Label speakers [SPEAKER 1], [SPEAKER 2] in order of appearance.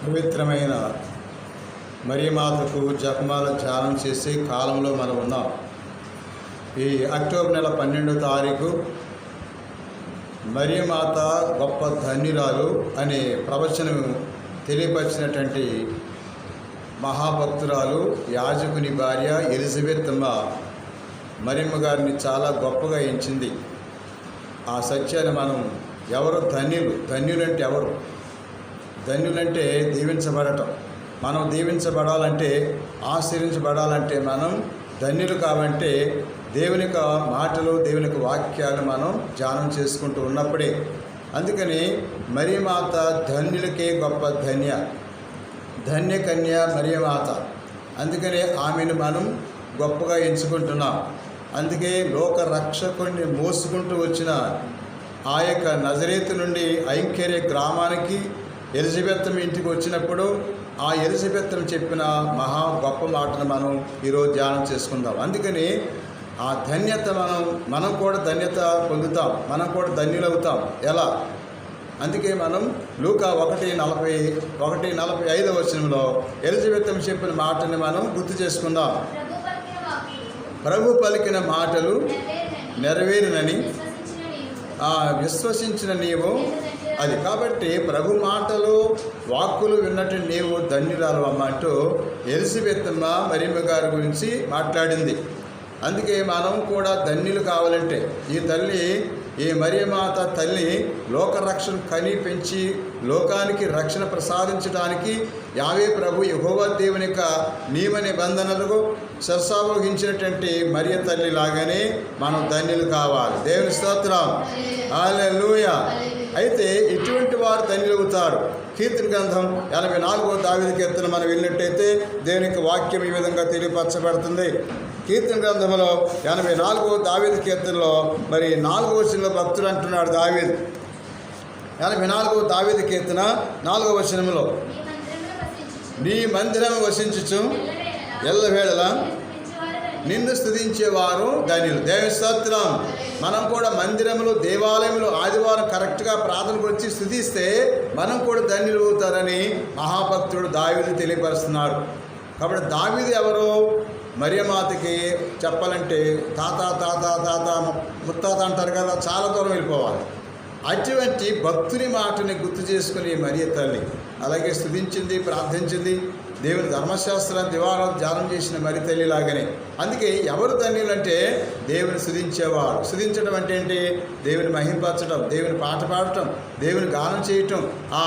[SPEAKER 1] పవిత్రమైన మరియమాతకు జపమాల ధ్యానం చేసే కాలంలో మనం ఉన్నాం. ఈ అక్టోబర్ నెల 12వ తారీఖు మరియమాత గొప్ప ధన్యురాలు అనే ప్రవచనం తెలియపరిచినటువంటి మహాభక్తురాలు యాజకుని భార్య ఎలిజబెత్ అమ్మ మరియమ్మ గారిని చాలా గొప్పగా ఎంచింది. ఆ సత్యాన్ని మనం ఎవరు ధన్యులంటే ఎవరు? ధన్యులంటే దీవించబడటం. మనం దీవించబడాలంటే, ఆశీర్వించబడాలంటే మనం ధన్యులు కావంటే దేవుని యొక్క మాటలు, దేవుని యొక్క వాక్యాలు మనం ధ్యానం చేసుకుంటూ ఉన్నప్పుడే. అందుకని మరియమాత ధన్యులకే గొప్ప ధన్యకన్య మరియమాత. అందుకనే ఆమెను మనం గొప్పగా ఎంచుకుంటున్నాం. అందుకే లోక రక్షకుడిని మోసుకుంటూ వచ్చిన ఆ యొక్క నజరేతు నుండి ఐంకర్య గ్రామానికి ఎలిజబెత్ ఇంటికి వచ్చినప్పుడు ఆ ఎలిజబెత్ చెప్పిన మహా గొప్ప మాటను మనం ఈరోజు ధ్యానం చేసుకుందాం. అందుకని ఆ ధన్యత మనం కూడా ధన్యత పొందుతాం, మనం కూడా ధన్యులవుతాం. ఎలా? అందుకే మనం లూకా 1:45 వచనంలో ఎలిజబెత్ చెప్పిన మాటని మనం గుర్తు చేసుకుందాం. ప్రభు పలికిన మాటలు నెరవేరునని విశ్వసించిన నీవు అది. కాబట్టి ప్రభు మాటలు వాక్కులు విన్నట్టు నీవు ధన్యురాలు అన్నట్టు ఎలిజబెత్ మరియమ్మ గారి గురించి మాట్లాడింది. అందుకే మనం కూడా ధన్యులు కావాలంటే ఈ మరియమాత తల్లి లోకరక్షణ కని పెంచి లోకానికి రక్షణ ప్రసాదించడానికి యావే ప్రభు యెహోవా దేవుని యొక్క నియమ నిబంధనలకు శిరసావహించినటువంటి మరియ తల్లి లాగానే మనం ధన్యులు కావాలి. దేవుని స్తోత్రం, హల్లెలూయా. అయితే ఇటువంటి వారు ధన్యులవుతారు. కీర్తన గ్రంథం 84వ దావీదు కీర్తన మనం వెళ్ళినట్టయితే దేవుని యొక్క వాక్యం ఈ విధంగా తెలియపరచబడుతుంది. కీర్తన గ్రంథంలో 84వ దావీదు కీర్తనలో మరి 4వ వచనంలో భక్తుడు అంటున్నాడు. దావీదు 84వ దావీదు కీర్తన 4వ వచనంలో, నీ మందిరం వసించుచు ఎల్లవేళలా నిన్ను స్తుతించేవారు ధన్యులు. దేవుని స్తోత్రం. మనం కూడా మందిరంలో, దేవాలయంలో ఆదివారం కరెక్ట్గా ప్రార్థనకు వచ్చి స్తుతిస్తే మనం కూడా ధన్యులు అవుతారని మహాభక్తుడు దావీదు తెలియపరుస్తున్నాడు. కాబట్టి దావీదు ఎవరు? మరియమాతకి చెప్పాలంటే తాత ముత్తాత అంటారు కదా, చాలా దూరం వెళ్ళిపోవాలి. అటువంటి భక్తుని మాటని గుర్తు చేసుకుని మరియ తల్లి అలాగే స్తుతించింది, ప్రార్థించింది. దేవుని ధర్మశాస్త్రాన్ని దివారం ధ్యానం చేసిన మరి తల్లి లాగానే. అందుకే ఎవరు ధన్యులు అంటే దేవుని స్తుతించేవారు. స్తుతించడం అంటే ఏంటి? దేవుని మహింపరచడం, దేవుని పాట పాడటం, దేవుని గానం చేయటం. ఆ